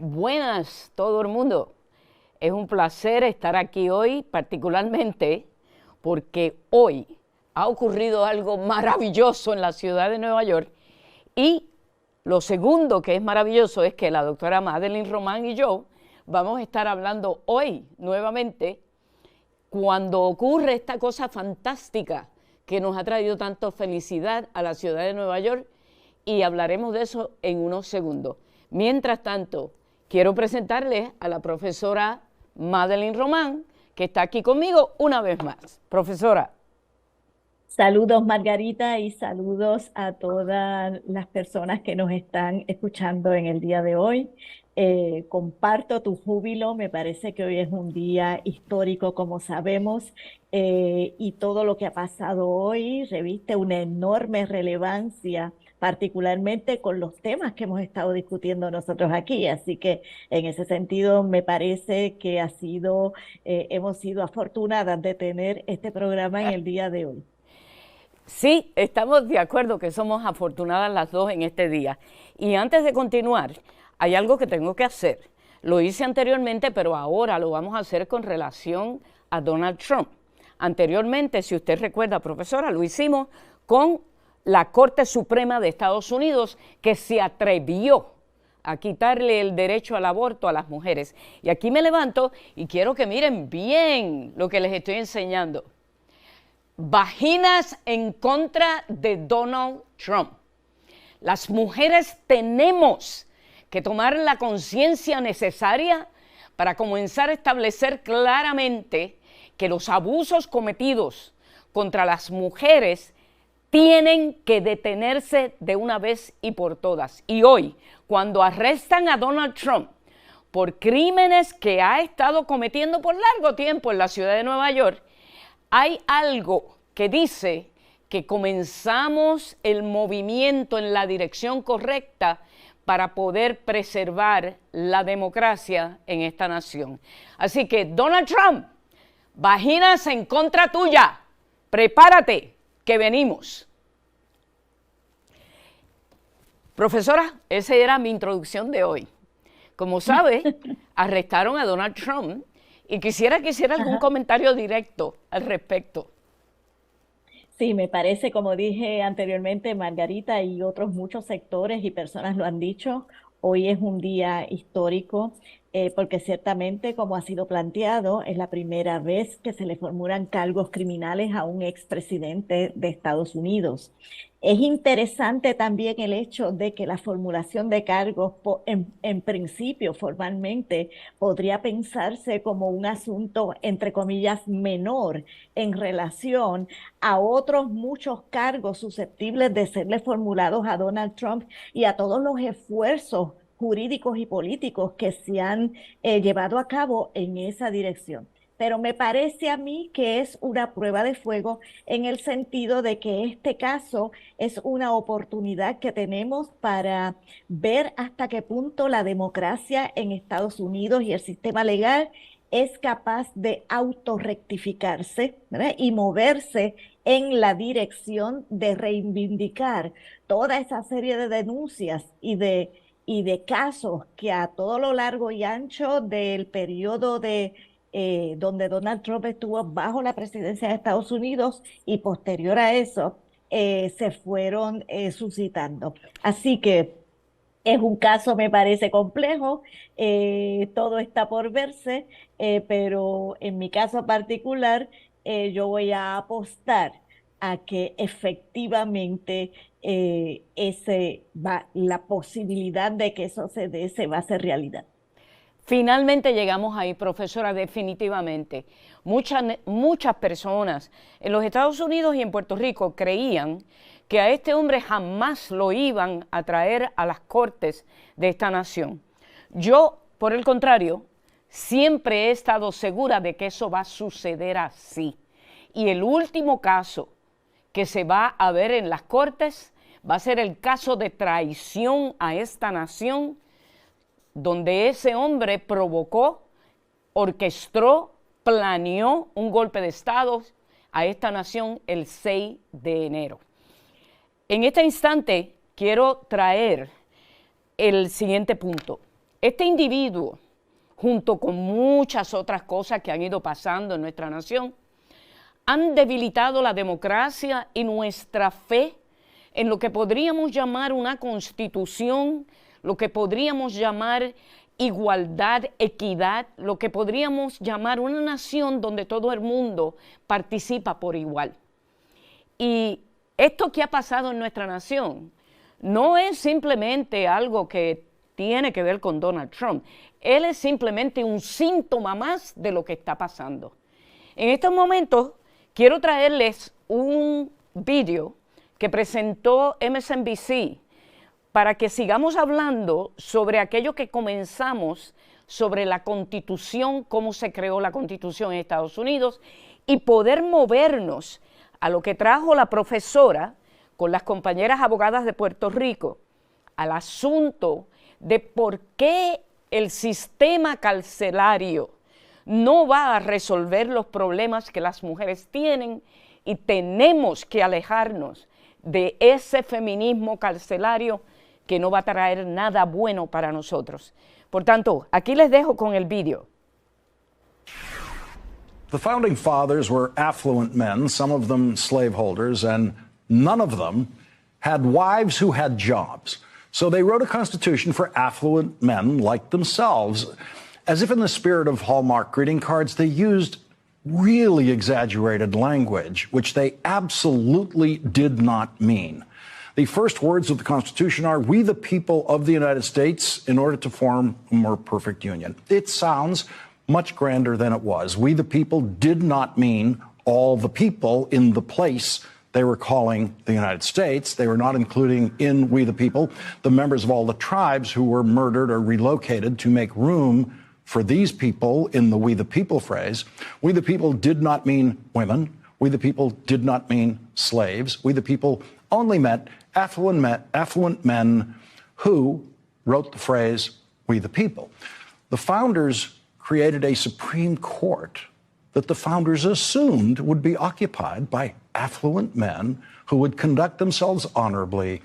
Buenas, todo el mundo. Es un placer estar aquí hoy, particularmente porque hoy ha ocurrido algo maravilloso en la ciudad de Nueva York. Y lo segundo que es maravilloso es que la doctora Madeline Román y yo vamos a estar hablando hoy nuevamente cuando ocurre esta cosa fantástica que nos ha traído tanto felicidad a la ciudad de Nueva York, y hablaremos de eso en unos segundos. Mientras tanto, quiero presentarles a la profesora Madeline Román, que está aquí conmigo una vez más. Profesora. Saludos, Margarita, y saludos a todas las personas que nos están escuchando en el día de hoy. Comparto tu júbilo, me parece que hoy es un día histórico, como sabemos, y todo lo que ha pasado hoy reviste una enorme relevancia, particularmente con los temas que hemos estado discutiendo nosotros aquí. Así que en ese sentido me parece que hemos sido afortunadas de tener este programa en el día de hoy. Sí, estamos de acuerdo que somos afortunadas las dos en este día. Y antes de continuar, hay algo que tengo que hacer. Lo hice anteriormente, pero ahora lo vamos a hacer con relación a Donald Trump. Anteriormente, si usted recuerda, profesora, lo hicimos con la Corte Suprema de Estados Unidos, que se atrevió a quitarle el derecho al aborto a las mujeres. Y aquí me levanto y quiero que miren bien lo que les estoy enseñando. Vaginas en contra de Donald Trump. Las mujeres tenemos que tomar la conciencia necesaria para comenzar a establecer claramente que los abusos cometidos contra las mujeres tienen que detenerse de una vez y por todas. Y hoy, cuando arrestan a Donald Trump por crímenes que ha estado cometiendo por largo tiempo en la ciudad de Nueva York, hay algo que dice que comenzamos el movimiento en la dirección correcta para poder preservar la democracia en esta nación. Así que, Donald Trump, vaginas en contra tuya, prepárate, que venimos. Profesora, esa era mi introducción de hoy. Como sabe, arrestaron a Donald Trump y quisiera que hiciera algún comentario directo al respecto. Sí, me parece, como dije anteriormente, Margarita, y otros muchos sectores y personas lo han dicho, hoy es un día histórico, porque ciertamente, como ha sido planteado, es la primera vez que se le formulan cargos criminales a un expresidente de Estados Unidos. Es interesante también el hecho de que la formulación de cargos, en principio, formalmente, podría pensarse como un asunto, entre comillas, menor en relación a otros muchos cargos susceptibles de serle formulados a Donald Trump y a todos los esfuerzos jurídicos y políticos que se han llevado a cabo en esa dirección. Pero me parece a mí que es una prueba de fuego en el sentido de que este caso es una oportunidad que tenemos para ver hasta qué punto la democracia en Estados Unidos y el sistema legal es capaz de autorrectificarse, ¿verdad? Y moverse en la dirección de reivindicar toda esa serie de denuncias y de casos que a todo lo largo y ancho del periodo donde Donald Trump estuvo bajo la presidencia de Estados Unidos y posterior a eso se fueron suscitando. Así que es un caso, me parece complejo, todo está por verse, pero en mi caso particular, yo voy a apostar a que efectivamente la posibilidad de que eso se dé se va a hacer realidad. Finalmente llegamos ahí, profesora, definitivamente. Muchas personas en los Estados Unidos y en Puerto Rico creían que a este hombre jamás lo iban a traer a las cortes de esta nación. Yo, por el contrario, siempre he estado segura de que eso va a suceder así. Y el último caso que se va a ver en las cortes va a ser el caso de traición a esta nación, donde ese hombre provocó, orquestó, planeó un golpe de Estado a esta nación el 6 de enero. En este instante quiero traer el siguiente punto. Este individuo, junto con muchas otras cosas que han ido pasando en nuestra nación, han debilitado la democracia y nuestra fe en lo que podríamos llamar una constitución, lo que podríamos llamar igualdad, equidad, lo que podríamos llamar una nación donde todo el mundo participa por igual. Y esto que ha pasado en nuestra nación no es simplemente algo que tiene que ver con Donald Trump. Él es simplemente un síntoma más de lo que está pasando. En estos momentos quiero traerles un video que presentó MSNBC para que sigamos hablando sobre aquello que comenzamos sobre la Constitución, cómo se creó la Constitución en Estados Unidos y poder movernos a lo que trajo la profesora con las compañeras abogadas de Puerto Rico, al asunto de por qué el sistema carcelario no va a resolver los problemas que las mujeres tienen y tenemos que alejarnos de ese feminismo carcelario que no va a traer nada bueno para nosotros. Por tanto, aquí les dejo con el video. The founding fathers were affluent men, some of them slaveholders, and none of them had wives who had jobs. So they wrote a constitution for affluent men like themselves. As if in the spirit of Hallmark greeting cards, they used really exaggerated language, which they absolutely did not mean. The first words of the Constitution are, "We the people of the United States, in order to form a more perfect union." It sounds much grander than it was. We the people did not mean all the people in the place they were calling the United States. They were not including in We the People the members of all the tribes who were murdered or relocated to make room for these people in the We the People phrase. We the people did not mean women. We the people did not mean slaves. We the people only meant affluent men who wrote the phrase We the People. The founders created a Supreme Court that the founders assumed would be occupied by affluent men who would conduct themselves honorably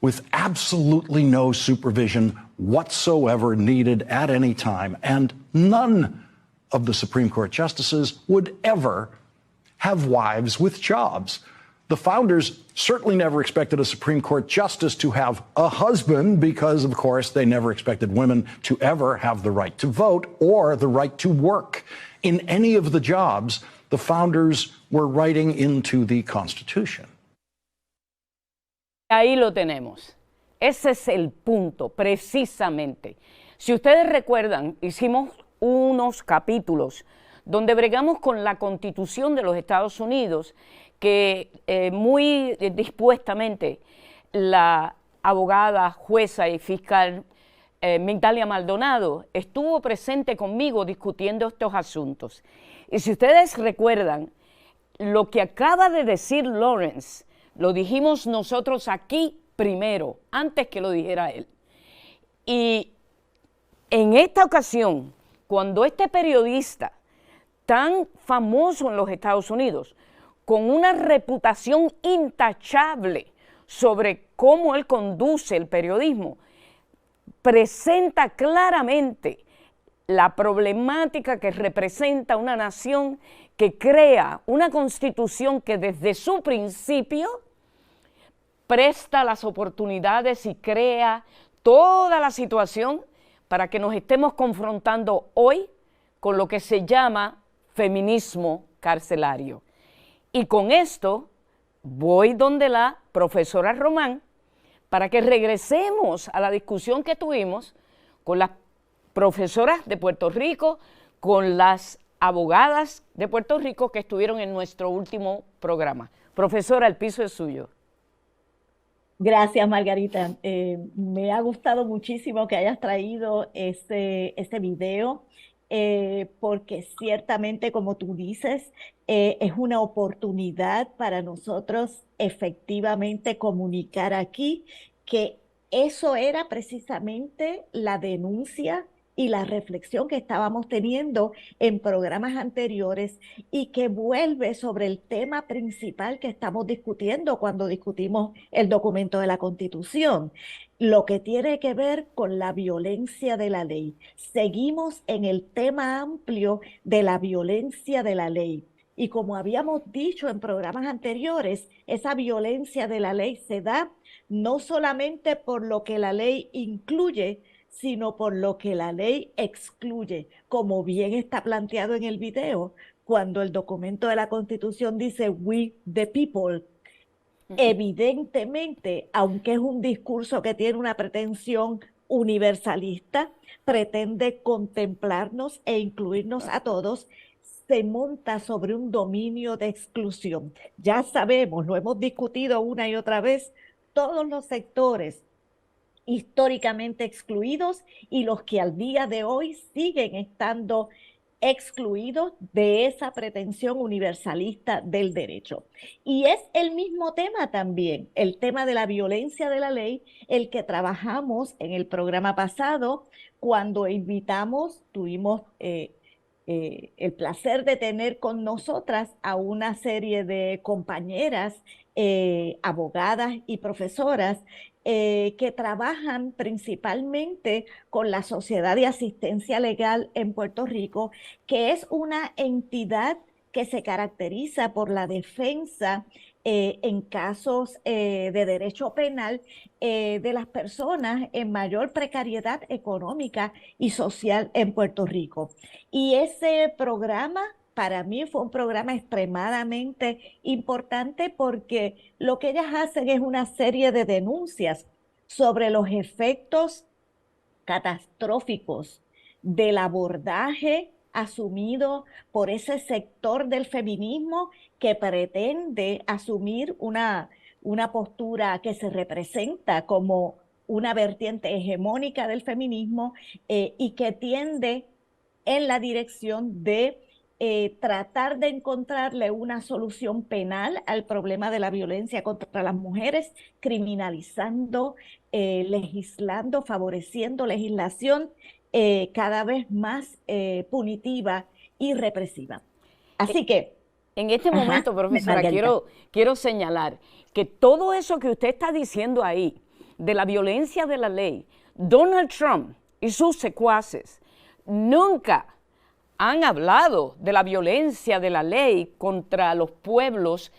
with absolutely no supervision whatsoever needed at any time. And none of the Supreme Court justices would ever have wives with jobs. The founders certainly never expected a Supreme Court justice to have a husband because, of course, they never expected women to ever have the right to vote or the right to work in any of the jobs the founders were writing into the Constitution. Ahí lo tenemos. Ese es el punto, precisamente. Si ustedes recuerdan, hicimos unos capítulos donde bregamos con la Constitución de los Estados Unidos, que muy dispuestamente la abogada, jueza y fiscal Migdalia Maldonado estuvo presente conmigo discutiendo estos asuntos. Y si ustedes recuerdan, lo que acaba de decir Lawrence, lo dijimos nosotros aquí primero, antes que lo dijera él. Y en esta ocasión, cuando este periodista tan famoso en los Estados Unidos, con una reputación intachable sobre cómo él conduce el periodismo, presenta claramente la problemática que representa una nación que crea una constitución que desde su principio presta las oportunidades y crea toda la situación para que nos estemos confrontando hoy con lo que se llama feminismo carcelario. Y con esto voy donde la profesora Román para que regresemos a la discusión que tuvimos con las profesoras de Puerto Rico, con las abogadas de Puerto Rico que estuvieron en nuestro último programa. Profesora, el piso es suyo. Gracias, Margarita. Me ha gustado muchísimo que hayas traído este video, porque ciertamente, como tú dices, es una oportunidad para nosotros efectivamente comunicar aquí que eso era precisamente la denuncia y la reflexión que estábamos teniendo en programas anteriores y que vuelve sobre el tema principal que estamos discutiendo cuando discutimos el documento de la Constitución, lo que tiene que ver con la violencia de la ley. Seguimos en el tema amplio de la violencia de la ley. Y como habíamos dicho en programas anteriores, esa violencia de la ley se da no solamente por lo que la ley incluye, sino por lo que la ley excluye, como bien está planteado en el video, cuando el documento de la Constitución dice "we the people". Evidentemente, aunque es un discurso que tiene una pretensión universalista, pretende contemplarnos e incluirnos a todos, se monta sobre un dominio de exclusión. Ya sabemos, lo hemos discutido una y otra vez, todos los sectores históricamente excluidos y los que al día de hoy siguen estando excluidos de esa pretensión universalista del derecho. Y es el mismo tema también, el tema de la violencia de la ley, el que trabajamos en el programa pasado cuando tuvimos el placer de tener con nosotras a una serie de compañeras, abogadas y profesoras que trabajan principalmente con la Sociedad de Asistencia Legal en Puerto Rico, que es una entidad que se caracteriza por la defensa en casos de derecho penal de las personas en mayor precariedad económica y social en Puerto Rico. Y ese programa para mí fue un programa extremadamente importante porque lo que ellas hacen es una serie de denuncias sobre los efectos catastróficos del abordaje asumido por ese sector del feminismo que pretende asumir una postura que se representa como una vertiente hegemónica del feminismo y que tiende en la dirección de tratar de encontrarle una solución penal al problema de la violencia contra las mujeres, criminalizando, legislando, favoreciendo legislación cada vez más punitiva y represiva. Así que, En este momento, profesora, Margarita. quiero señalar que todo eso que usted está diciendo ahí, de la violencia de la ley, Donald Trump y sus secuaces nunca han hablado de la violencia de la ley contra los pueblos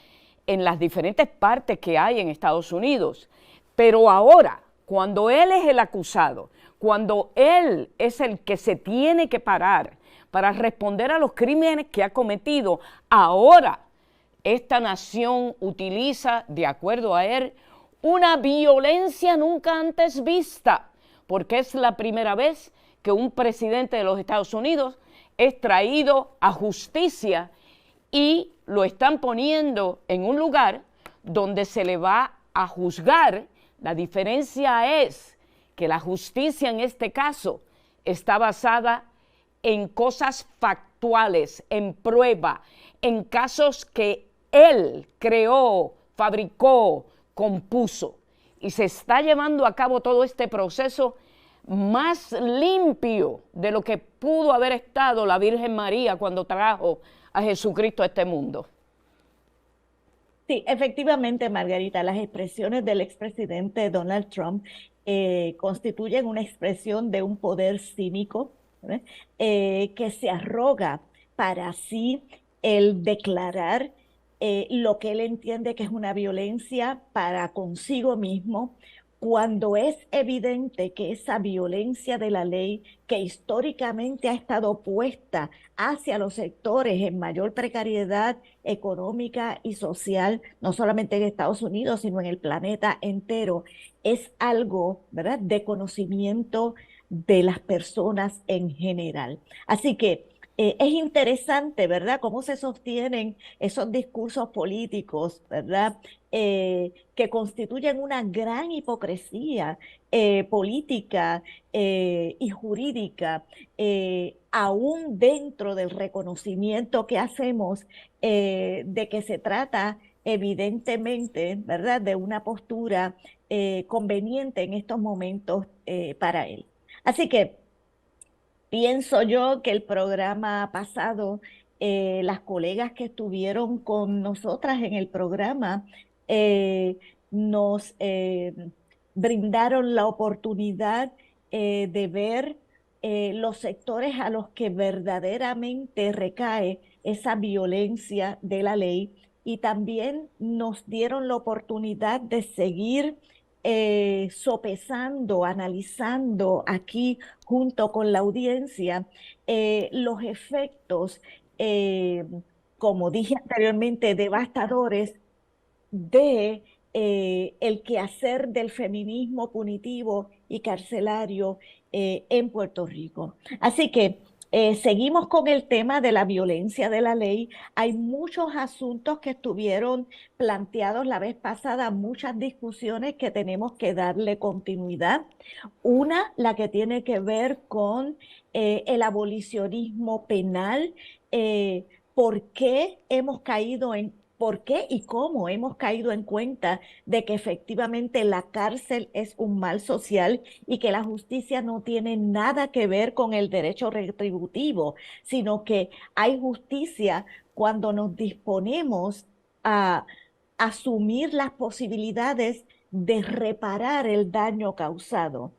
en las diferentes partes que hay en Estados Unidos. Pero ahora, cuando él es el acusado, cuando él es el que se tiene que parar para responder a los crímenes que ha cometido, ahora esta nación utiliza, de acuerdo a él, una violencia nunca antes vista, porque es la primera vez que un presidente de los Estados Unidos es traído a justicia y lo están poniendo en un lugar donde se le va a juzgar. La diferencia es que la justicia en este caso está basada en cosas factuales, en prueba, en casos que él creó, fabricó, compuso. Y se está llevando a cabo todo este proceso más limpio de lo que pudo haber estado la Virgen María cuando trajo a Jesucristo a este mundo. Sí, efectivamente, Margarita, las expresiones del expresidente Donald Trump constituyen una expresión de un poder cínico, ¿verdad? Que se arroga para sí el declarar lo que él entiende que es una violencia para consigo mismo, cuando es evidente que esa violencia de la ley que históricamente ha estado puesta hacia los sectores en mayor precariedad económica y social, no solamente en Estados Unidos, sino en el planeta entero, es algo, ¿verdad?, de conocimiento de las personas en general. Así que es interesante, ¿verdad?, cómo se sostienen esos discursos políticos, ¿verdad?, que constituyen una gran hipocresía política y jurídica, aún dentro del reconocimiento que hacemos de que se trata evidentemente, ¿verdad?, de una postura conveniente en estos momentos para él. Así que Pienso yo que el programa pasado, las colegas que estuvieron con nosotras en el programa nos brindaron la oportunidad de ver los sectores a los que verdaderamente recae esa violencia de la ley y también nos dieron la oportunidad de seguir sopesando, analizando aquí junto con la audiencia los efectos, eh, como dije anteriormente, devastadores de el quehacer del feminismo punitivo y carcelario en Puerto Rico. Así que seguimos con el tema de la violencia de la ley. Hay muchos asuntos que estuvieron planteados la vez pasada, muchas discusiones que tenemos que darle continuidad. Una, la que tiene que ver con el abolicionismo penal. ¿Por qué hemos caído en ¿Por qué y cómo hemos caído en cuenta de que efectivamente la cárcel es un mal social y que la justicia no tiene nada que ver con el derecho retributivo, sino que hay justicia cuando nos disponemos a asumir las posibilidades de reparar el daño causado?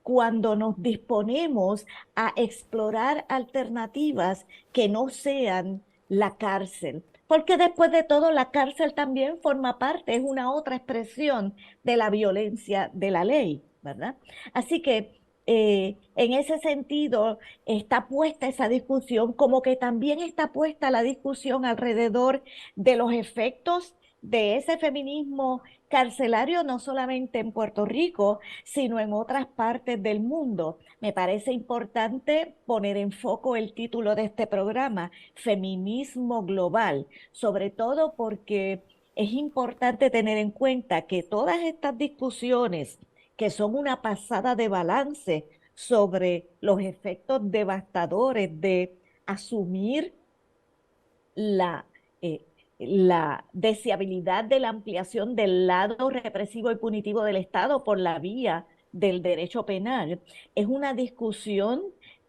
Cuando nos disponemos a explorar alternativas que no sean la cárcel, porque después de todo la cárcel también forma parte, es una otra expresión de la violencia de la ley, ¿verdad? Así que en ese sentido está puesta esa discusión, como que también está puesta la discusión alrededor de los efectos de ese feminismo carcelario, no solamente en Puerto Rico, sino en otras partes del mundo. Me parece importante poner en foco el título de este programa, Feminismo Global, sobre todo porque es importante tener en cuenta que todas estas discusiones, que son una pasada de balance sobre los efectos devastadores de asumir la, eh, la deseabilidad de la ampliación del lado represivo y punitivo del Estado por la vía del derecho penal, es una discusión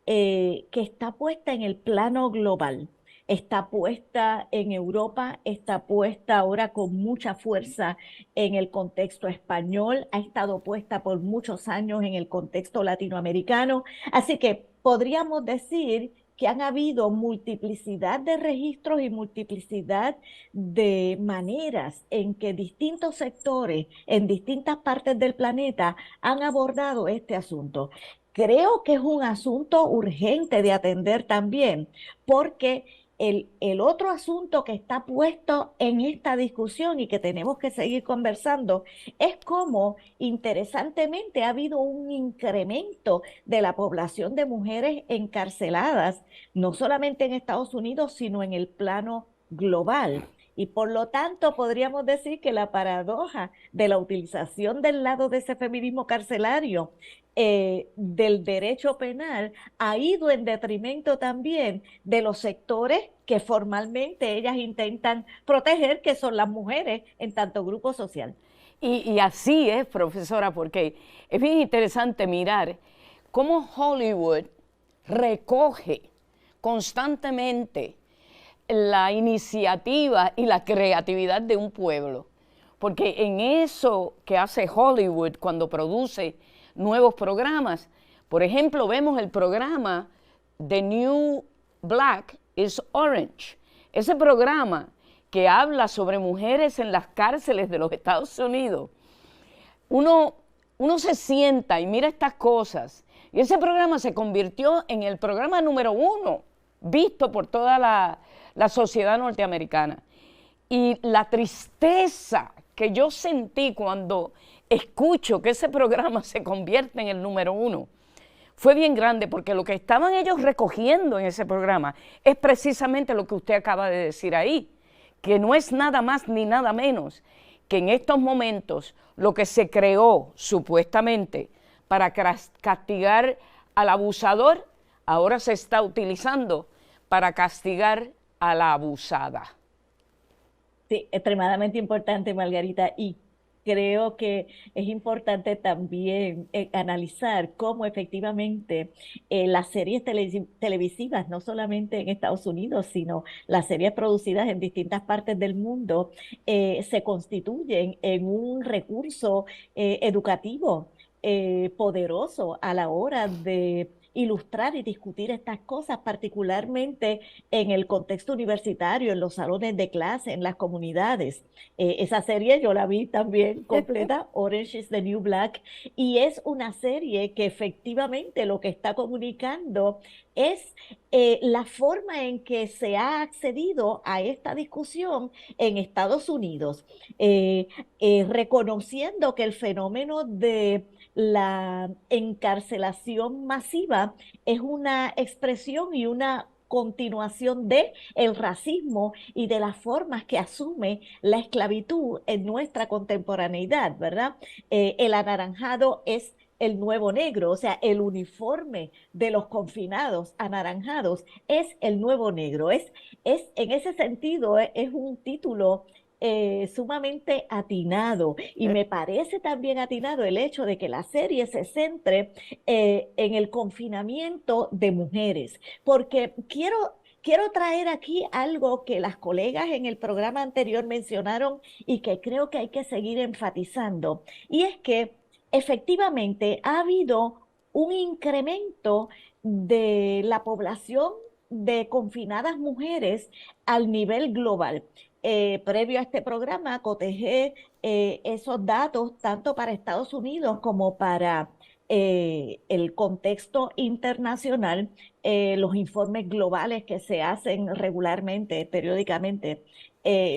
que está puesta en el plano global. Está puesta en Europa, está puesta ahora con mucha fuerza en el contexto español, ha estado puesta por muchos años en el contexto latinoamericano. Así que podríamos decir que han habido multiplicidad de registros y multiplicidad de maneras en que distintos sectores en distintas partes del planeta han abordado este asunto. Creo que es un asunto urgente de atender también, porque el otro asunto que está puesto en esta discusión y que tenemos que seguir conversando es cómo, interesantemente, ha habido un incremento de la población de mujeres encarceladas, no solamente en Estados Unidos, sino en el plano global. Y por lo tanto, podríamos decir que la paradoja de la utilización del lado de ese feminismo carcelario del derecho penal ha ido en detrimento también de los sectores que formalmente ellas intentan proteger, que son las mujeres en tanto grupo social. Y así es, profesora, porque es bien interesante mirar cómo Hollywood recoge constantemente la iniciativa y la creatividad de un pueblo. Porque en eso que hace Hollywood cuando produce nuevos programas, por ejemplo, vemos el programa The New Black is Orange. Ese programa que habla sobre mujeres en las cárceles de los Estados Unidos. Uno se sienta y mira estas cosas. Y ese programa se convirtió en el programa número 1 visto por toda la sociedad norteamericana. Y la tristeza que yo sentí cuando escucho que ese programa se convierte en el número 1 fue bien grande, porque lo que estaban ellos recogiendo en ese programa es precisamente lo que usted acaba de decir ahí, que no es nada más ni nada menos que en estos momentos lo que se creó supuestamente para castigar al abusador, ahora se está utilizando para castigar a la abusada. Sí, extremadamente importante, Margarita. Y creo que es importante también analizar cómo efectivamente las series televisivas, no solamente en Estados Unidos, sino las series producidas en distintas partes del mundo, se constituyen en un recurso educativo poderoso a la hora de ilustrar y discutir estas cosas, particularmente en el contexto universitario, en los salones de clase, en las comunidades. Esa serie yo la vi también completa, Orange is the New Black, y es una serie que efectivamente lo que está comunicando es la forma en que se ha accedido a esta discusión en Estados Unidos, reconociendo que el fenómeno de la encarcelación masiva es una expresión y una continuación de el racismo y de las formas que asume la esclavitud en nuestra contemporaneidad, ¿verdad? El anaranjado es el nuevo negro, o sea, el uniforme de los confinados anaranjados es el nuevo negro. Es en ese sentido, es un título sumamente atinado, y me parece también atinado el hecho de que la serie se centre en el confinamiento de mujeres, porque quiero traer aquí algo que las colegas en el programa anterior mencionaron y que creo que hay que seguir enfatizando, y es que efectivamente ha habido un incremento de la población de confinadas mujeres al nivel global. Previo a este programa, cotejé esos datos tanto para Estados Unidos como para el contexto internacional, los informes globales que se hacen regularmente, periódicamente,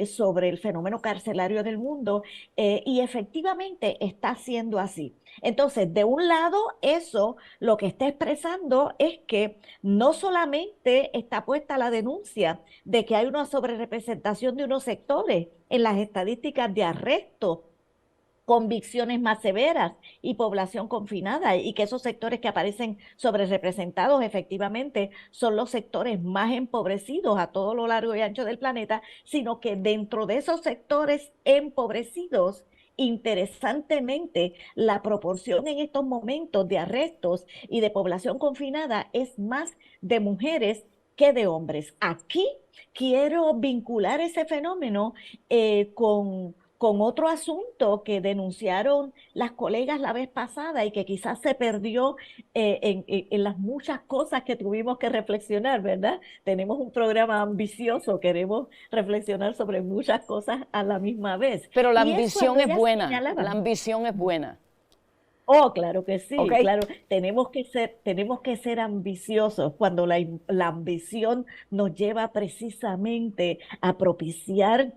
sobre el fenómeno carcelario del mundo, y efectivamente está siendo así. Entonces, de un lado, eso lo que está expresando es que no solamente está puesta la denuncia de que hay una sobrerepresentación de unos sectores en las estadísticas de arresto, convicciones más severas y población confinada, y que esos sectores que aparecen sobre representados efectivamente son los sectores más empobrecidos a todo lo largo y ancho del planeta, sino que dentro de esos sectores empobrecidos, interesantemente, la proporción en estos momentos de arrestos y de población confinada es más de mujeres que de hombres. Aquí quiero vincular ese fenómeno con otro asunto que denunciaron las colegas la vez pasada y que quizás se perdió en las muchas cosas que tuvimos que reflexionar, ¿verdad? Tenemos un programa ambicioso, queremos reflexionar sobre muchas cosas a la misma vez. Pero la Y es ambición cuando es ellas buena, la señalaban. ambición es buena, Oh, claro que ¿ok? sí, claro, tenemos que ser ambiciosos cuando la ambición nos lleva precisamente a propiciar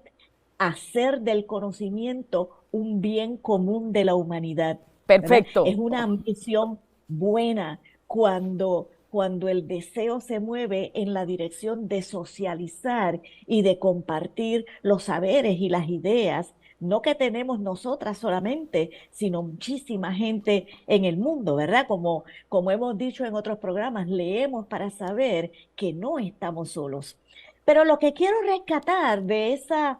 hacer del conocimiento un bien común de la humanidad, ¿verdad? Es Perfecto. una ambición buena cuando el deseo se mueve en la dirección de socializar y de compartir los saberes y las ideas, no que tenemos nosotras solamente, sino muchísima gente en el mundo, ¿verdad? Como hemos dicho en otros programas, leemos para saber que no estamos solos. Pero lo que quiero rescatar de esa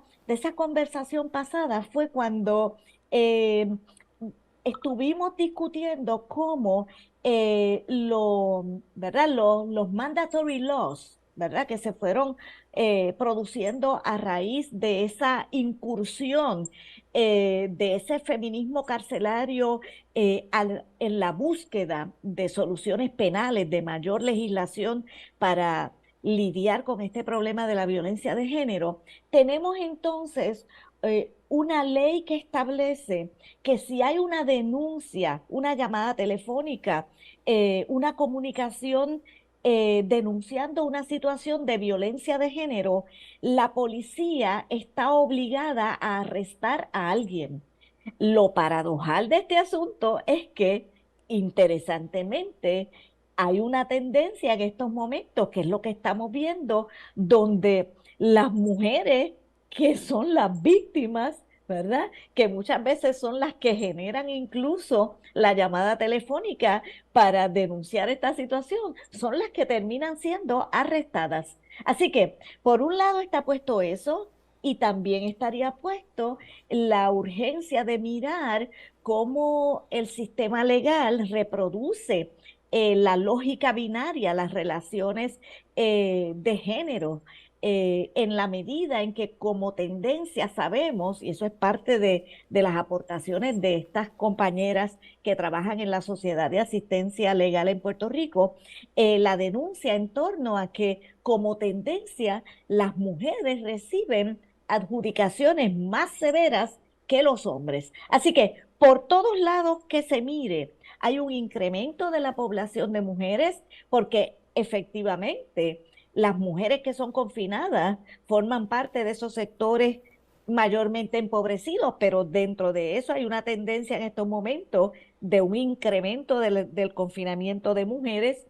conversación pasada fue cuando estuvimos discutiendo cómo ¿verdad? Los mandatory laws, ¿verdad? Que se fueron produciendo a raíz de esa incursión de ese feminismo carcelario en la búsqueda de soluciones penales, de mayor legislación para lidiar con este problema de la violencia de género. Tenemos entonces una ley que establece que si hay una denuncia, una llamada telefónica, una comunicación denunciando una situación de violencia de género, la policía está obligada a arrestar a alguien. Lo paradojal de este asunto es que, interesantemente, hay una tendencia en estos momentos, que es lo que estamos viendo, donde las mujeres que son las víctimas, ¿verdad? Que muchas veces son las que generan incluso la llamada telefónica para denunciar esta situación, son las que terminan siendo arrestadas. Así que, por un lado está puesto eso, y también estaría puesto la urgencia de mirar cómo el sistema legal reproduce la lógica binaria, las relaciones de género, en la medida en que como tendencia sabemos, y eso es parte de las aportaciones de estas compañeras que trabajan en la Sociedad de Asistencia Legal en Puerto Rico, la denuncia en torno a que como tendencia las mujeres reciben adjudicaciones más severas que los hombres. Así que por todos lados que se mire, hay un incremento de la población de mujeres porque efectivamente las mujeres que son confinadas forman parte de esos sectores mayormente empobrecidos, pero dentro de eso hay una tendencia en estos momentos de un incremento del confinamiento de mujeres,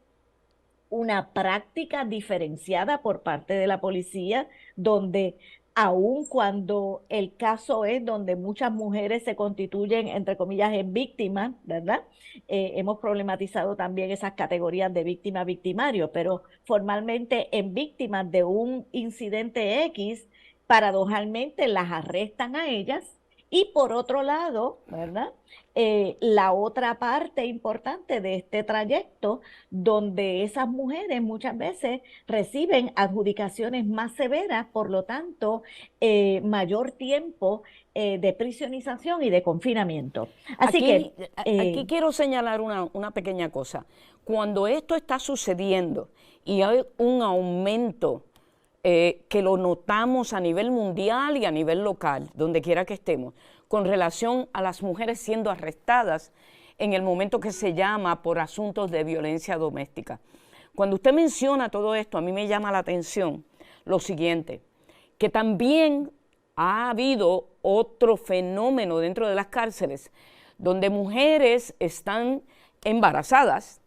una práctica diferenciada por parte de la policía, donde aun cuando el caso es donde muchas mujeres se constituyen, entre comillas, en víctimas, ¿verdad? Hemos problematizado también esas categorías de víctima-victimario, pero formalmente en víctimas de un incidente X, paradojalmente las arrestan a ellas y por otro lado, ¿verdad? La otra parte importante de este trayecto, donde esas mujeres muchas veces reciben adjudicaciones más severas, por lo tanto, mayor tiempo de prisionización y de confinamiento. Así Aquí, que, aquí quiero señalar una pequeña cosa. Cuando esto está sucediendo y hay un aumento que lo notamos a nivel mundial y a nivel local, donde quiera que estemos, con relación a las mujeres siendo arrestadas en el momento que se llama por asuntos de violencia doméstica. Cuando usted menciona todo esto, a mí me llama la atención lo siguiente, que también ha habido otro fenómeno dentro de las cárceles, donde mujeres están embarazadas,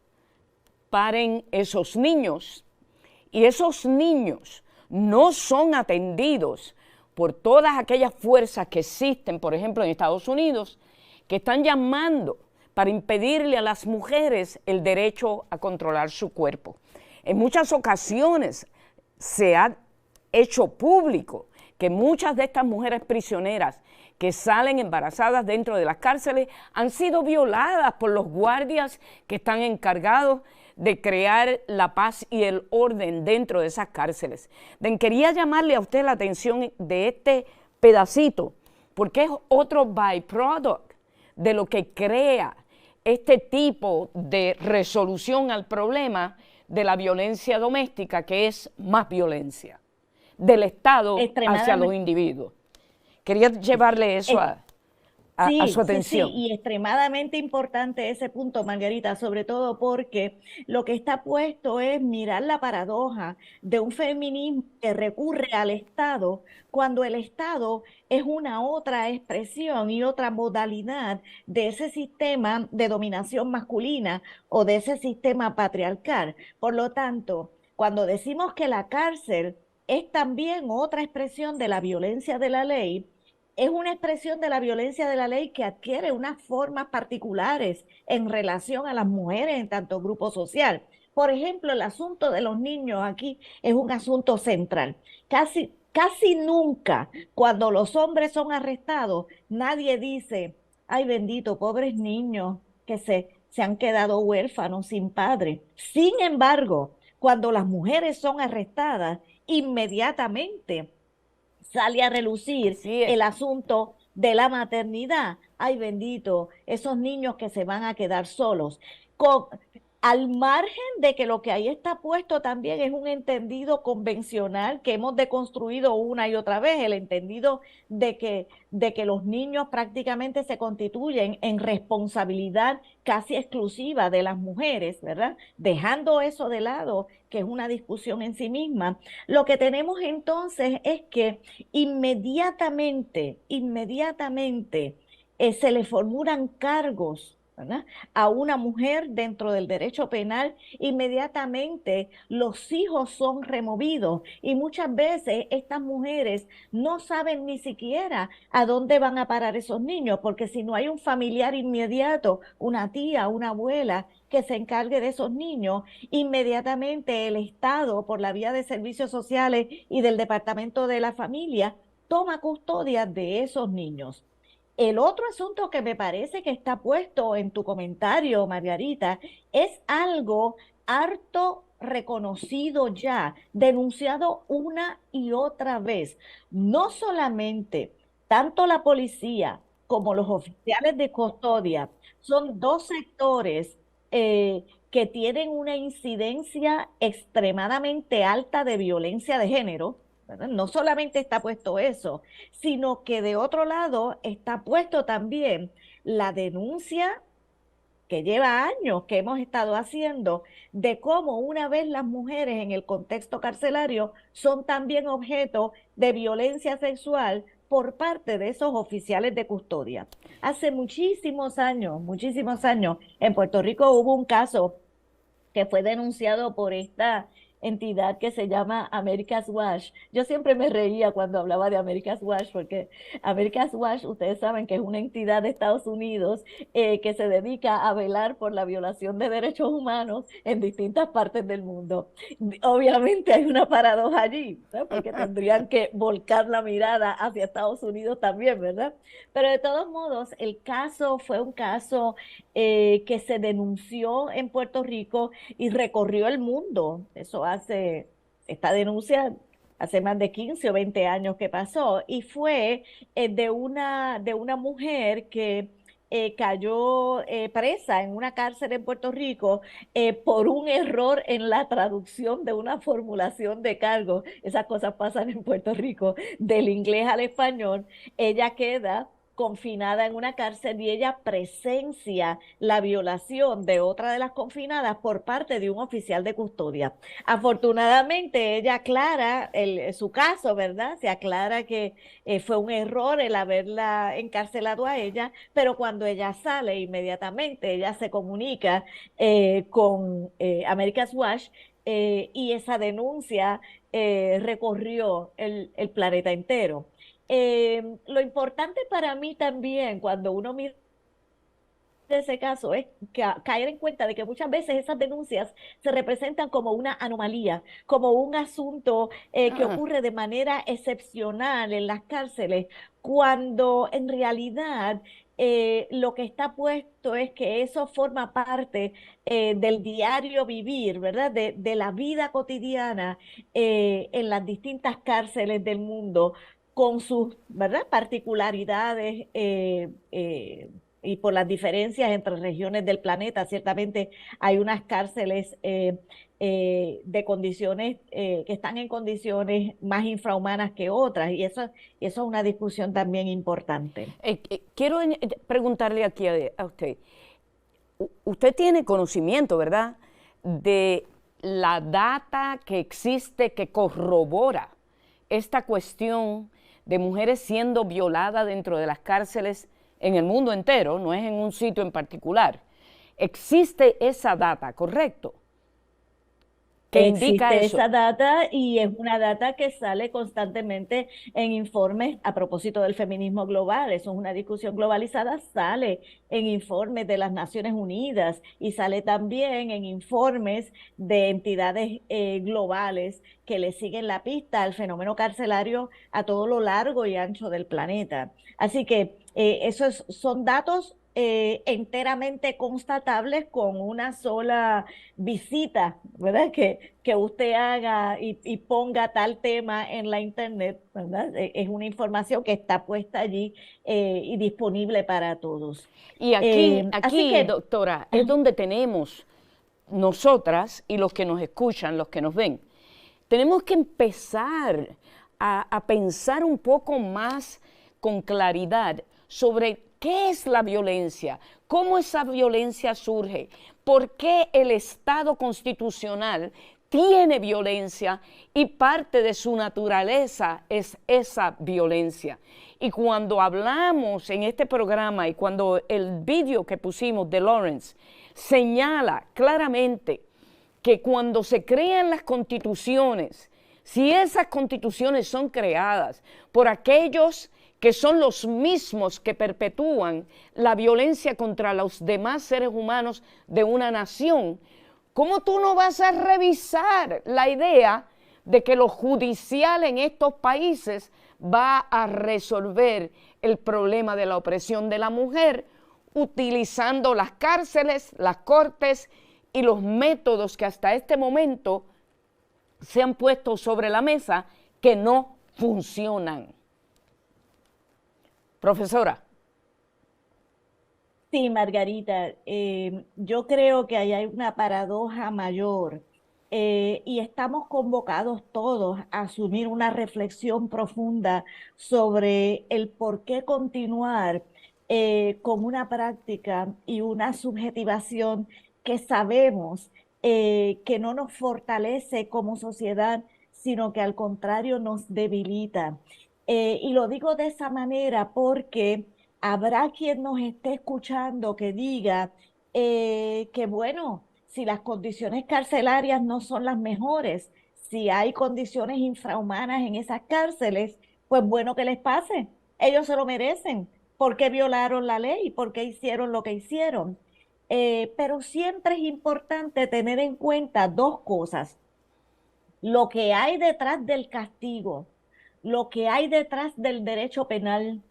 paren esos niños, y esos niños no son atendidos por todas aquellas fuerzas que existen, por ejemplo, en Estados Unidos, que están llamando para impedirle a las mujeres el derecho a controlar su cuerpo. En muchas ocasiones se ha hecho público que muchas de estas mujeres prisioneras que salen embarazadas dentro de las cárceles han sido violadas por los guardias que están encargados de crear la paz y el orden dentro de esas cárceles. Quería llamarle a usted la atención de este pedacito, porque es otro byproduct de lo que crea este tipo de resolución al problema de la violencia doméstica, que es más violencia del Estado hacia los individuos. Quería llevarle eso a su atención. Sí, y extremadamente importante ese punto, Margarita, sobre todo porque lo que está puesto es mirar la paradoja de un feminismo que recurre al Estado cuando el Estado es una otra expresión y otra modalidad de ese sistema de dominación masculina o de ese sistema patriarcal. Por lo tanto, cuando decimos que la cárcel es también otra expresión de la violencia de la ley, es una expresión de la violencia de la ley que adquiere unas formas particulares en relación a las mujeres en tanto grupo social. Por ejemplo, el asunto de los niños aquí es un asunto central. Casi nunca cuando los hombres son arrestados, nadie dice, ay bendito, pobres niños que se han quedado huérfanos sin padre. Sin embargo, cuando las mujeres son arrestadas, inmediatamente sale a relucir el asunto de la maternidad. Ay, bendito, esos niños que se van a quedar solos. Al margen de que lo que ahí está puesto también es un entendido convencional que hemos deconstruido una y otra vez, el entendido de que los niños prácticamente se constituyen en responsabilidad casi exclusiva de las mujeres, ¿verdad? Dejando eso de lado, que es una discusión en sí misma, lo que tenemos entonces es que inmediatamente se le formulan cargos, ¿verdad?, a una mujer dentro del derecho penal, inmediatamente los hijos son removidos y muchas veces estas mujeres no saben ni siquiera a dónde van a parar esos niños, porque si no hay un familiar inmediato, una tía, una abuela que se encargue de esos niños, inmediatamente el Estado, por la vía de servicios sociales y del Departamento de la Familia, toma custodia de esos niños. El otro asunto que me parece que está puesto en tu comentario, Margarita, es algo harto reconocido ya, denunciado una y otra vez. No solamente tanto la policía como los oficiales de custodia son dos sectores que tienen una incidencia extremadamente alta de violencia de género, ¿verdad? No solamente está puesto eso, sino que de otro lado está puesto también la denuncia que lleva años que hemos estado haciendo de cómo una vez las mujeres en el contexto carcelario son también objeto de violencia sexual por parte de esos oficiales de custodia. Hace muchísimos años, en Puerto Rico hubo un caso que fue denunciado por esta entidad que se llama America's Watch. Yo siempre me reía cuando hablaba de America's Watch, porque America's Watch, ustedes saben que es una entidad de Estados Unidos que se dedica a velar por la violación de derechos humanos en distintas partes del mundo. Obviamente hay una paradoja allí, ¿no? Porque tendrían que volcar la mirada hacia Estados Unidos también, ¿verdad? Pero de todos modos, el caso fue un caso que se denunció en Puerto Rico y recorrió el mundo. Esta denuncia hace más de 15 o 20 años que pasó, y fue de una mujer que cayó presa en una cárcel en Puerto Rico por un error en la traducción de una formulación de cargo. Esas cosas pasan en Puerto Rico, del inglés al español. Ella queda confinada en una cárcel y ella presencia la violación de otra de las confinadas por parte de un oficial de custodia. Afortunadamente ella aclara su caso, ¿verdad? Se aclara que fue un error el haberla encarcelado a ella, pero cuando ella sale inmediatamente, ella se comunica con America's Watch y esa denuncia recorrió el planeta entero. Lo importante para mí también cuando uno mira ese caso es caer en cuenta de que muchas veces esas denuncias se representan como una anomalía, como un asunto que ocurre de manera excepcional en las cárceles, cuando en realidad lo que está puesto es que eso forma parte del diario vivir, ¿verdad? De la vida cotidiana en las distintas cárceles del mundo, con sus, ¿verdad?, particularidades y por las diferencias entre regiones del planeta. Ciertamente hay unas cárceles de condiciones que están en condiciones más infrahumanas que otras, y eso es una discusión también importante. Quiero preguntarle aquí a usted. Usted tiene conocimiento, ¿verdad?, de la data que existe que corrobora esta cuestión de mujeres siendo violadas dentro de las cárceles en el mundo entero, no es en un sitio en particular. Existe esa data, ¿correcto? Que indica eso. Esa data, y es una data que sale constantemente en informes a propósito del feminismo global. Eso es una discusión globalizada, sale en informes de las Naciones Unidas y sale también en informes de entidades globales que le siguen la pista al fenómeno carcelario a todo lo largo y ancho del planeta. Así que esos son datos enteramente constatables con una sola visita, ¿verdad? Que usted haga y ponga tal tema en la internet, ¿verdad? Es una información que está puesta allí y disponible para todos. Y aquí, doctora, es donde tenemos nosotras y los que nos escuchan, los que nos ven, tenemos que empezar a pensar un poco más con claridad sobre qué es la violencia, cómo esa violencia surge, por qué el Estado constitucional tiene violencia y parte de su naturaleza es esa violencia. Y cuando hablamos en este programa y cuando el vídeo que pusimos de Lawrence señala claramente que cuando se crean las constituciones, si esas constituciones son creadas por aquellos que son los mismos que perpetúan la violencia contra los demás seres humanos de una nación, ¿cómo tú no vas a revisar la idea de que lo judicial en estos países va a resolver el problema de la opresión de la mujer utilizando las cárceles, las cortes y los métodos que hasta este momento se han puesto sobre la mesa que no funcionan. Profesora. Sí, Margarita, yo creo que ahí hay una paradoja mayor y estamos convocados todos a asumir una reflexión profunda sobre el por qué continuar con una práctica y una subjetivación que sabemos que no nos fortalece como sociedad, sino que al contrario nos debilita. Y lo digo de esa manera porque habrá quien nos esté escuchando que diga que bueno, si las condiciones carcelarias no son las mejores, si hay condiciones infrahumanas en esas cárceles, pues bueno que les pase. Ellos se lo merecen. ¿Por qué violaron la ley? ¿Por qué hicieron lo que hicieron? Pero siempre es importante tener en cuenta dos cosas: lo que hay detrás del castigo, lo que hay detrás del derecho penal,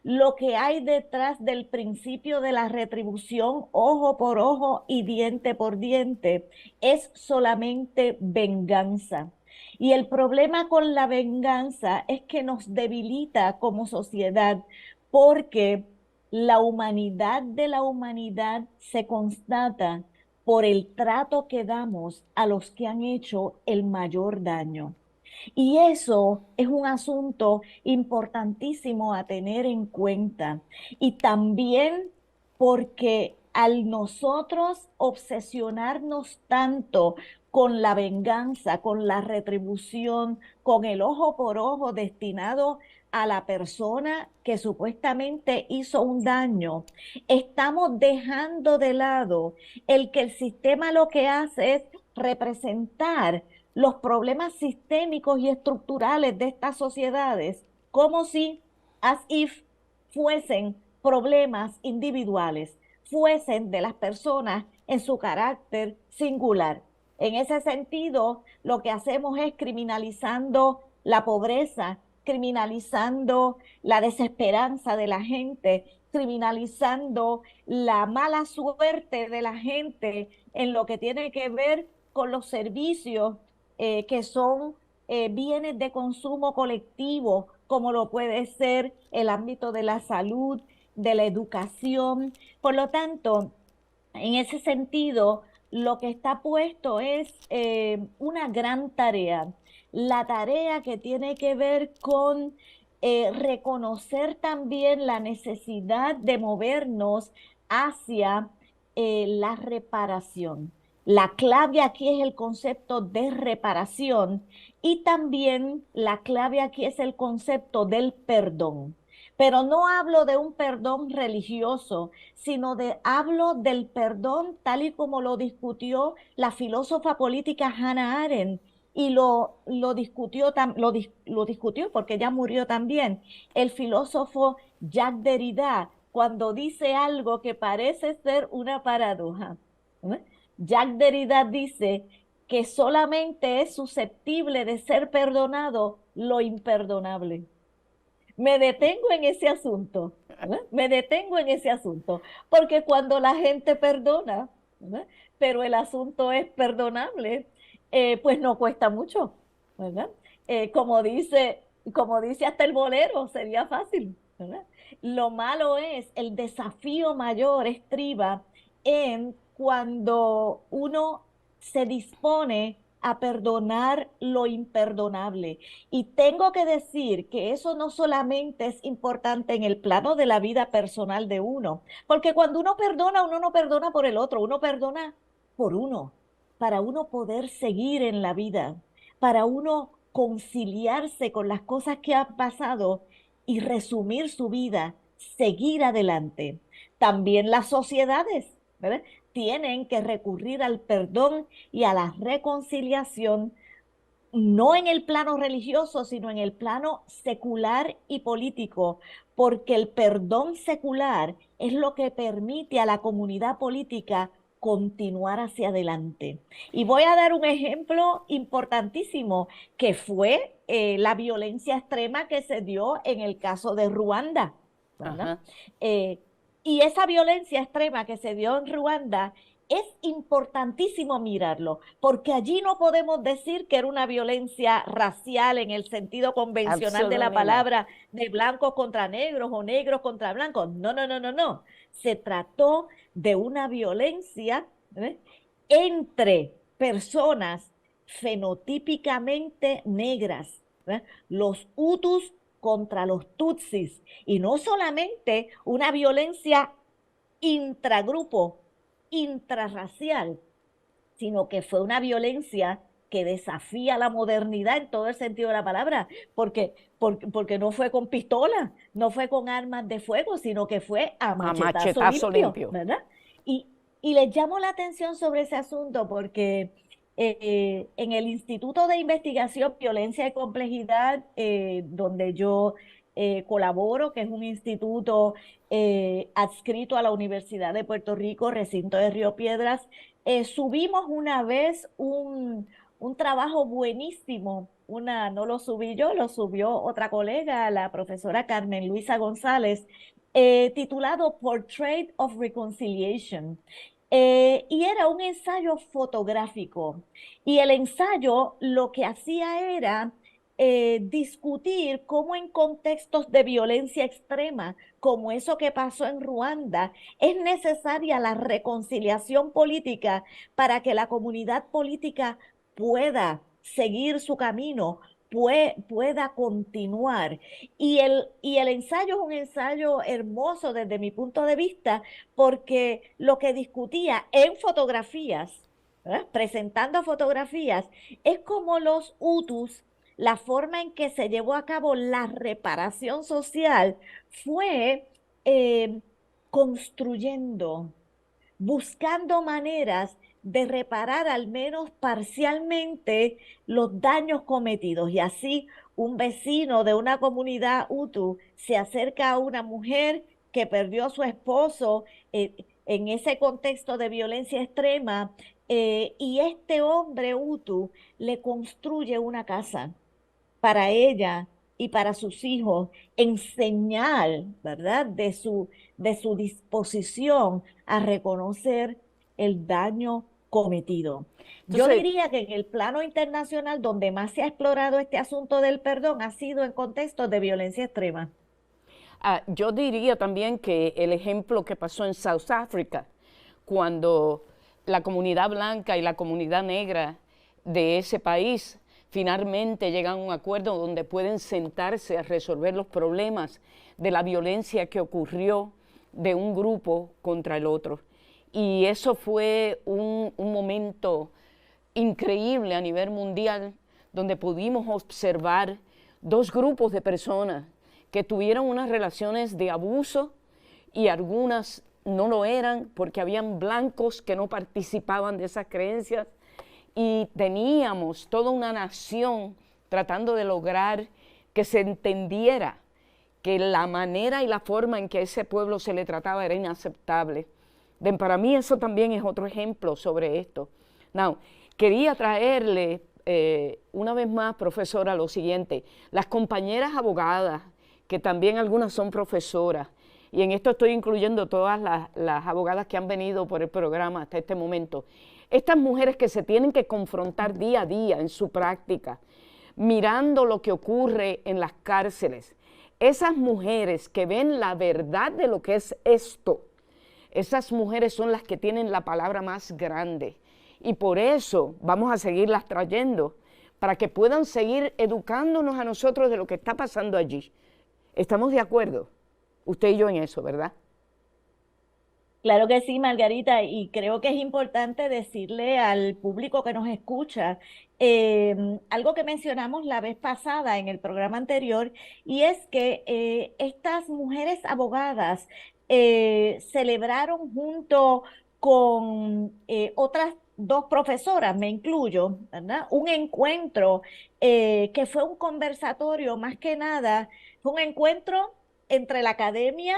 lo que hay detrás del principio de la retribución ojo por ojo y diente por diente, es solamente venganza. Y el problema con la venganza es que nos debilita como sociedad, porque la humanidad de la humanidad se constata por el trato que damos a los que han hecho el mayor daño. Y eso es un asunto importantísimo a tener en cuenta. Y también porque al nosotros obsesionarnos tanto con la venganza, con la retribución, con el ojo por ojo destinado a la persona que supuestamente hizo un daño, estamos dejando de lado el que el sistema lo que hace es representar los problemas sistémicos y estructurales de estas sociedades como si, as if, fuesen problemas individuales, fuesen de las personas en su carácter singular. En ese sentido, lo que hacemos es criminalizando la pobreza, criminalizando la desesperanza de la gente, criminalizando la mala suerte de la gente en lo que tiene que ver con los servicios que son bienes de consumo colectivo, como lo puede ser el ámbito de la salud, de la educación. Por lo tanto, en ese sentido, lo que está puesto es una gran tarea, la tarea que tiene que ver con reconocer también la necesidad de movernos hacia la reparación. La clave aquí es el concepto de reparación y también la clave aquí es el concepto del perdón. Pero no hablo de un perdón religioso, sino hablo del perdón tal y como lo discutió la filósofa política Hannah Arendt y lo discutió porque ya murió también el filósofo Jacques Derrida cuando dice algo que parece ser una paradoja. Jacques Derrida dice que solamente es susceptible de ser perdonado lo imperdonable. Me detengo en ese asunto, ¿verdad? Me detengo en ese asunto, porque cuando la gente perdona, ¿verdad? Pero el asunto es perdonable, pues no cuesta mucho, ¿verdad? Como dice hasta el bolero, sería fácil, ¿verdad? Lo malo es, el desafío mayor estriba en cuando uno se dispone a perdonar lo imperdonable. Y tengo que decir que eso no solamente es importante en el plano de la vida personal de uno, porque cuando uno no perdona por el otro, uno perdona por uno, para uno poder seguir en la vida, para uno conciliarse con las cosas que han pasado y resumir su vida, seguir adelante. También las sociedades, ¿verdad? Tienen que recurrir al perdón y a la reconciliación, no en el plano religioso, sino en el plano secular y político, porque el perdón secular es lo que permite a la comunidad política continuar hacia adelante. Y voy a dar un ejemplo importantísimo, que fue la violencia extrema que se dio en el caso de Ruanda, ¿verdad? Ajá. Y esa violencia extrema que se dio en Ruanda es importantísimo mirarlo, porque allí no podemos decir que era una violencia racial en el sentido convencional de la Absolutely not. palabra, de blancos contra negros o negros contra blancos. No, no, no, no, no. Se trató de una violencia, ¿eh?, entre personas fenotípicamente negras, ¿eh?, los Hutus contra los Tutsis, y no solamente una violencia intragrupo, intrarracial, sino que fue una violencia que desafía la modernidad en todo el sentido de la palabra, porque no fue con pistola, no fue con armas de fuego, sino que fue a A machetazo machetazo limpio, limpio. ¿verdad? Y, y les llamo la atención sobre ese asunto porque en el Instituto de Investigación, Violencia y Complejidad, donde yo colaboro, que es un instituto adscrito a la Universidad de Puerto Rico, recinto de Río Piedras, subimos una vez un trabajo buenísimo. No lo subí yo, lo subió otra colega, la profesora Carmen Luisa González, titulado Portrait of Reconciliation. Y era un ensayo fotográfico. Y el ensayo lo que hacía era discutir cómo en contextos de violencia extrema, como eso que pasó en Ruanda, es necesaria la reconciliación política para que la comunidad política pueda seguir su camino, pueda continuar. Y el ensayo es un ensayo hermoso desde mi punto de vista, porque lo que discutía en fotografías, presentando fotografías, es como los Hutus, la forma en que se llevó a cabo la reparación social fue eh, construyendo, buscando maneras de reparar al menos parcialmente los daños cometidos. Y así un vecino de una comunidad Hutu se acerca a una mujer que perdió a su esposo en ese contexto de violencia extrema, y este hombre Hutu le construye una casa para ella y para sus hijos en señal, ¿verdad?, de su disposición a reconocer el daño cometido. Yo Entonces, diría que en el plano internacional donde más se ha explorado este asunto del perdón ha sido en contextos de violencia extrema. yo diría también que el ejemplo que pasó en South Africa, cuando la comunidad blanca y la comunidad negra de ese país finalmente llegan a un acuerdo donde pueden sentarse a resolver los problemas de la violencia que ocurrió de un grupo contra el otro. Y eso fue un momento increíble a nivel mundial, donde pudimos observar dos grupos de personas que tuvieron unas relaciones de abuso y algunas no lo eran porque habían blancos que no participaban de esas creencias, y teníamos toda una nación tratando de lograr que se entendiera que la manera y la forma en que a ese pueblo se le trataba era inaceptable. Para mí eso también es otro ejemplo sobre esto. Now, quería traerle una vez más, profesora, lo siguiente. Las compañeras abogadas, que también algunas son profesoras, y en esto estoy incluyendo todas las abogadas que han venido por el programa hasta este momento, estas mujeres que se tienen que confrontar día a día en su práctica, mirando lo que ocurre en las cárceles, esas mujeres que ven la verdad de lo que es esto, esas mujeres son las que tienen la palabra más grande, y por eso vamos a seguirlas trayendo, para que puedan seguir educándonos a nosotros de lo que está pasando allí. ¿Estamos de acuerdo? Usted y yo en eso, ¿verdad? Claro que sí, Margarita, y creo que es importante decirle al público que nos escucha algo que mencionamos la vez pasada en el programa anterior, y es que estas mujeres abogadas celebraron junto con otras dos profesoras, me incluyo, ¿verdad?, un encuentro que fue un conversatorio, más que nada, fue un encuentro entre la academia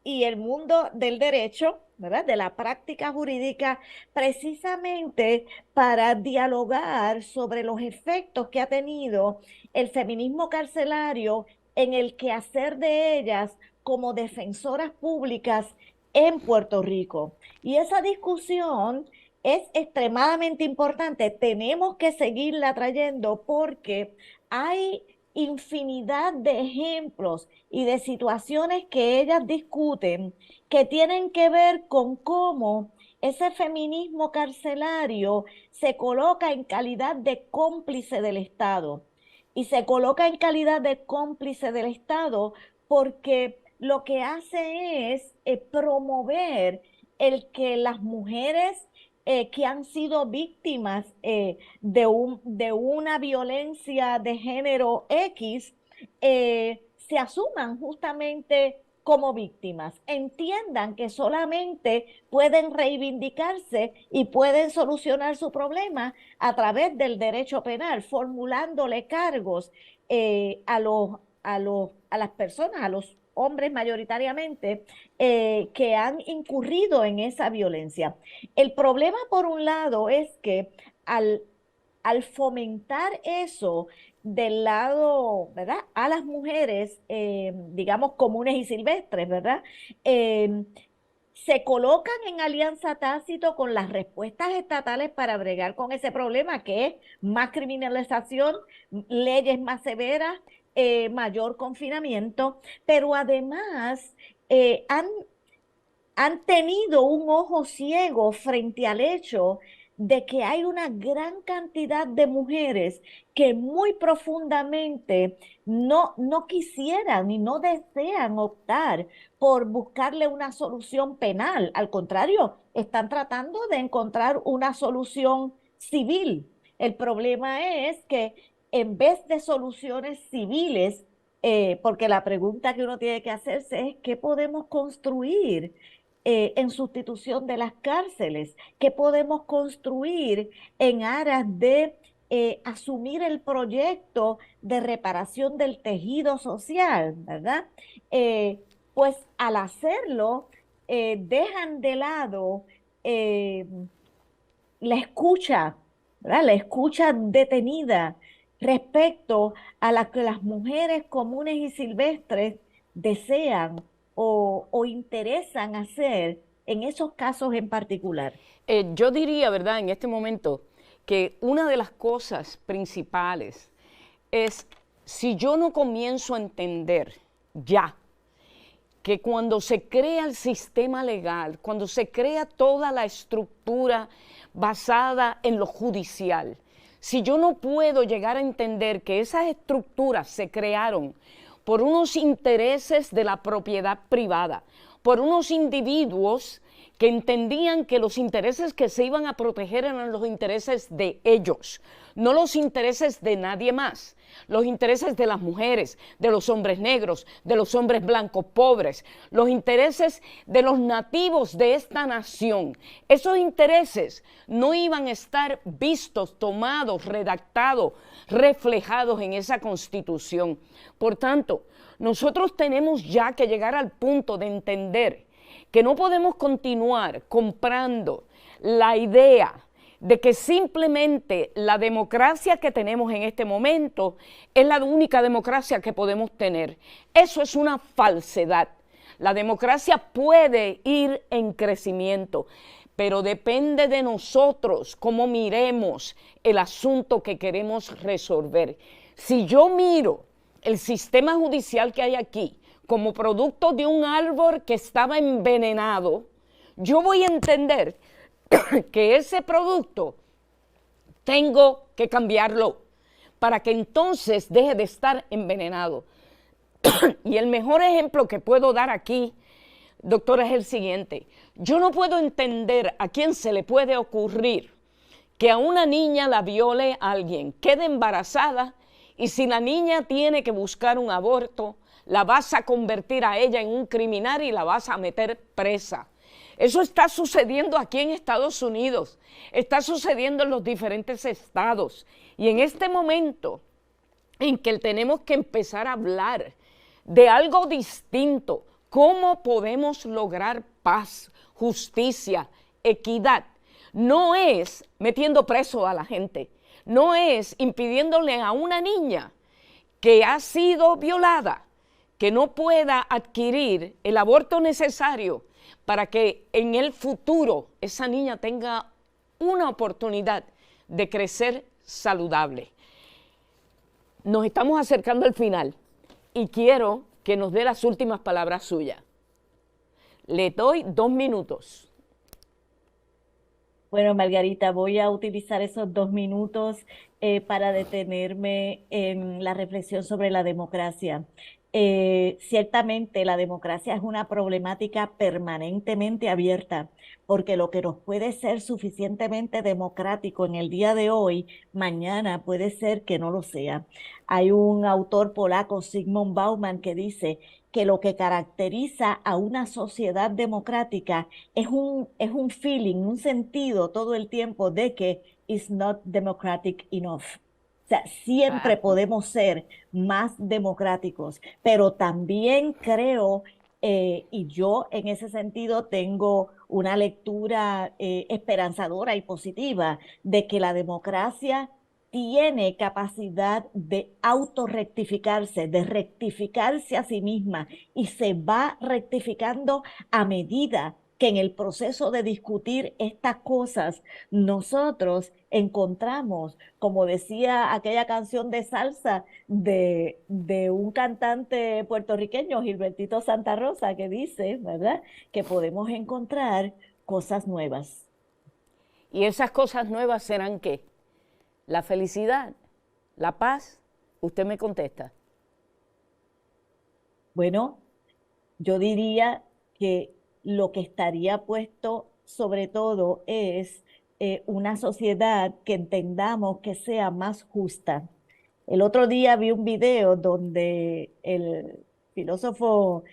y el mundo del derecho, ¿verdad? De la práctica jurídica, precisamente para dialogar sobre los efectos que ha tenido el feminismo carcelario en el quehacer de ellas como defensoras públicas en Puerto Rico. Y esa discusión es extremadamente importante. Tenemos que seguirla trayendo porque hay infinidad de ejemplos y de situaciones que ellas discuten que tienen que ver con cómo ese feminismo carcelario se coloca en calidad de cómplice del Estado. Y se coloca en calidad de cómplice del Estado porque lo que hace es promover el que las mujeres que han sido víctimas de una violencia de género X se asuman justamente como víctimas, entiendan que solamente pueden reivindicarse y pueden solucionar su problema a través del derecho penal, formulándole cargos a las personas, a los hombres mayoritariamente, que han incurrido en esa violencia. El problema, por un lado, es que al fomentar eso del lado, ¿verdad? A las mujeres, digamos, comunes y silvestres, ¿verdad? Se colocan en alianza tácito con las respuestas estatales para bregar con ese problema, que es más criminalización, leyes más severas, mayor confinamiento, pero además han tenido un ojo ciego frente al hecho de que hay una gran cantidad de mujeres que muy profundamente no quisieran y no desean optar por buscarle una solución penal. Al contrario, están tratando de encontrar una solución civil. El problema es que en vez de soluciones civiles, porque la pregunta que uno tiene que hacerse es ¿qué podemos construir en sustitución de las cárceles? ¿Qué podemos construir en aras de asumir el proyecto de reparación del tejido social, ¿verdad? Pues al hacerlo, dejan de lado la escucha, ¿verdad? La escucha detenida respecto a la que las mujeres comunes y silvestres desean o interesan hacer en esos casos en particular. Yo diría, ¿verdad?, en este momento, que una de las cosas principales es, si yo no comienzo a entender ya que cuando se crea el sistema legal, cuando se crea toda la estructura basada en lo judicial, si yo no puedo llegar a entender que esas estructuras se crearon por unos intereses de la propiedad privada, por unos individuos que entendían que los intereses que se iban a proteger eran los intereses de ellos, no los intereses de nadie más, los intereses de las mujeres, de los hombres negros, de los hombres blancos pobres, los intereses de los nativos de esta nación. Esos intereses no iban a estar vistos, tomados, redactados, reflejados en esa Constitución. Por tanto, nosotros tenemos ya que llegar al punto de entender que no podemos continuar comprando la idea de que simplemente la democracia que tenemos en este momento es la única democracia que podemos tener. Eso es una falsedad. La democracia puede ir en crecimiento, pero depende de nosotros cómo miremos el asunto que queremos resolver. Si yo miro el sistema judicial que hay aquí como producto de un árbol que estaba envenenado, yo voy a entender que ese producto tengo que cambiarlo para que entonces deje de estar envenenado. Y el mejor ejemplo que puedo dar aquí, doctora, es el siguiente. Yo no puedo entender a quién se le puede ocurrir que a una niña la viole alguien, quede embarazada, y si la niña tiene que buscar un aborto, la vas a convertir a ella en un criminal y la vas a meter presa. Eso está sucediendo aquí en Estados Unidos, está sucediendo en los diferentes estados. Y en este momento en que tenemos que empezar a hablar de algo distinto, ¿Cómo podemos lograr paz, justicia, equidad? No es metiendo preso a la gente, no es impidiéndole a una niña que ha sido violada, que no pueda adquirir el aborto necesario para que en el futuro esa niña tenga una oportunidad de crecer saludable. Nos estamos acercando al final y quiero que nos dé las últimas palabras suyas. Le doy 2 minutos. Bueno, Margarita, voy a utilizar esos 2 minutos para detenerme en la reflexión sobre la democracia. Ciertamente la democracia es una problemática permanentemente abierta, porque lo que nos puede ser suficientemente democrático en el día de hoy, mañana puede ser que no lo sea. Hay un autor polaco, Zygmunt Bauman, que dice que lo que caracteriza a una sociedad democrática es un feeling, un sentido todo el tiempo de que it's not democratic enough. O sea, siempre podemos ser más democráticos, pero también creo, y yo en ese sentido tengo una lectura esperanzadora y positiva, de que la democracia tiene capacidad de autorrectificarse, de rectificarse a sí misma, y se va rectificando a medida que en el proceso de discutir estas cosas nosotros encontramos, como decía aquella canción de salsa de un cantante puertorriqueño, Gilbertito Santa Rosa, que dice, ¿verdad?, que podemos encontrar cosas nuevas. ¿Y esas cosas nuevas serán qué? La felicidad, la paz. Usted me contesta. Bueno, yo diría que lo que estaría puesto sobre todo es una sociedad que entendamos que sea más justa. El otro día vi un video donde el filósofo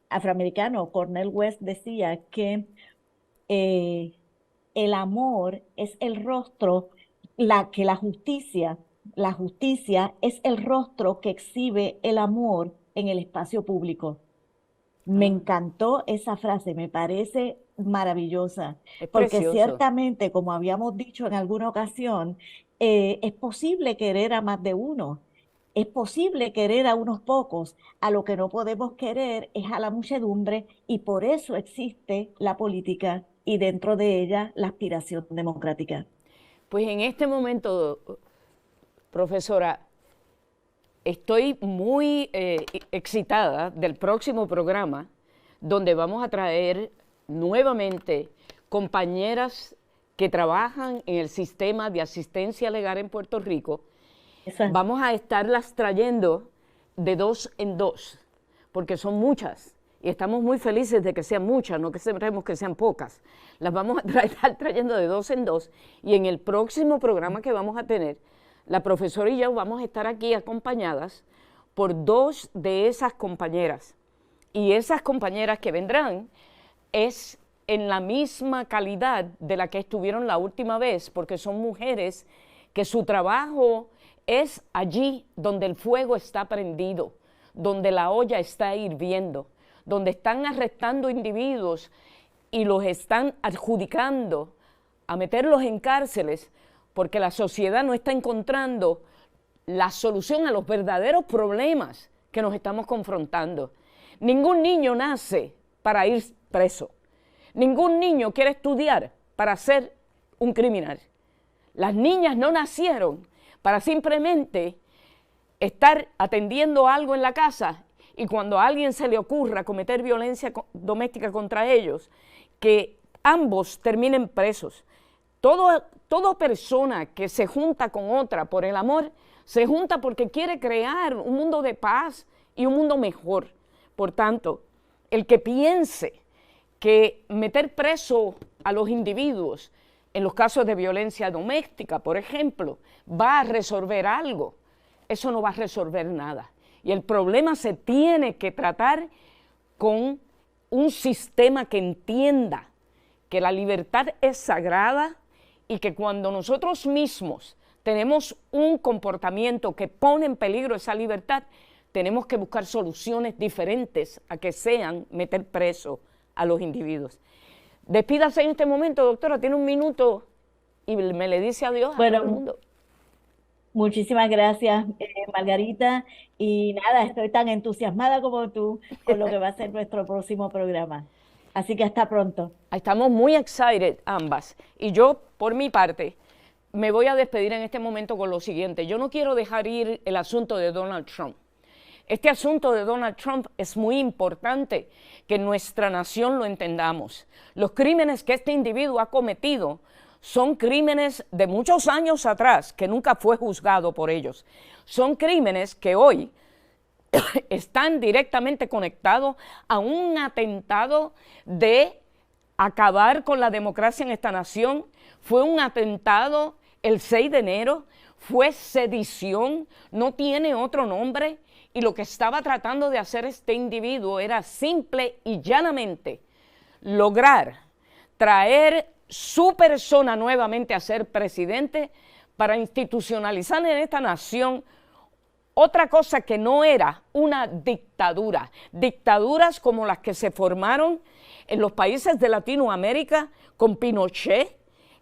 afroamericano Cornel West decía que el amor es el rostro, que la justicia es el rostro que exhibe el amor en el espacio público. Me encantó esa frase, me parece maravillosa, Es porque precioso. ciertamente, como habíamos dicho en alguna ocasión, es posible querer a más de uno, es posible querer a unos pocos, a lo que no podemos querer es a la muchedumbre, y por eso existe la política y dentro de ella la aspiración democrática. Pues en este momento, profesora, estoy muy excitada del próximo programa, donde vamos a traer nuevamente compañeras que trabajan en el sistema de asistencia legal en Puerto Rico. Vamos a estarlas trayendo de 2 en 2, porque son muchas, y estamos muy felices de que sean muchas, no que queremos que sean pocas. Las vamos a estar trayendo de 2 en 2, y en el próximo programa que vamos a tener, la profesora y yo vamos a estar aquí acompañadas por 2 de esas compañeras. Y esas compañeras que vendrán es en la misma calidad de la que estuvieron la última vez, porque son mujeres que su trabajo es allí donde el fuego está prendido, donde la olla está hirviendo, donde están arrestando individuos y los están adjudicando a meterlos en cárceles, porque la sociedad no está encontrando la solución a los verdaderos problemas que nos estamos confrontando. Ningún niño nace para ir preso. Ningún niño quiere estudiar para ser un criminal. Las niñas no nacieron para simplemente estar atendiendo algo en la casa y cuando a alguien se le ocurra cometer violencia doméstica contra ellos, que ambos terminen presos. Toda persona que se junta con otra por el amor, se junta porque quiere crear un mundo de paz y un mundo mejor. Por tanto, el que piense que meter preso a los individuos en los casos de violencia doméstica, por ejemplo, va a resolver algo, eso no va a resolver nada. Y el problema se tiene que tratar con un sistema que entienda que la libertad es sagrada y que cuando nosotros mismos tenemos un comportamiento que pone en peligro esa libertad, tenemos que buscar soluciones diferentes a que sean meter preso a los individuos. Despídase en este momento, doctora, tiene un minuto y me le dice adiós a todo el mundo. Muchísimas gracias, Margarita. Y nada, estoy tan entusiasmada como tú con lo que va a ser nuestro próximo programa. Así que hasta pronto. Estamos muy excited ambas. Y yo, por mi parte, me voy a despedir en este momento con lo siguiente. Yo no quiero dejar ir el asunto de Donald Trump. Este asunto de Donald Trump es muy importante que nuestra nación lo entendamos. Los crímenes que este individuo ha cometido son crímenes de muchos años atrás, que nunca fue juzgado por ellos. Son crímenes que hoy están directamente conectados a un atentado de acabar con la democracia en esta nación. Fue un atentado el 6 de enero, fue sedición, no tiene otro nombre, y lo que estaba tratando de hacer este individuo era simple y llanamente lograr traer su persona nuevamente a ser presidente para institucionalizar en esta nación otra cosa que no era una dictadura. Dictaduras como las que se formaron en los países de Latinoamérica con Pinochet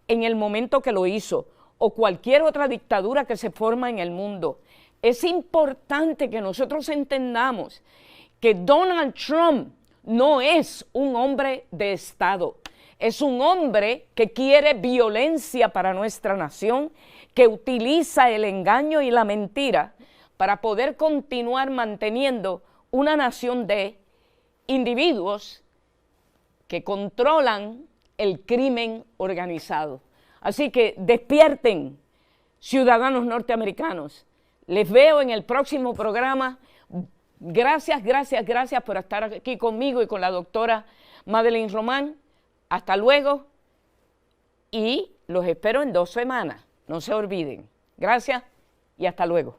en el momento que lo hizo, o cualquier otra dictadura que se forma en el mundo. Es importante que nosotros entendamos que Donald Trump no es un hombre de Estado. Es un hombre que quiere violencia para nuestra nación, que utiliza el engaño y la mentira para poder continuar manteniendo una nación de individuos que controlan el crimen organizado. Así que despierten, ciudadanos norteamericanos. Les veo en el próximo programa. Gracias, gracias, gracias por estar aquí conmigo y con la doctora Madeline Román. Hasta luego y los espero en 2 semanas. No se olviden. Gracias y hasta luego.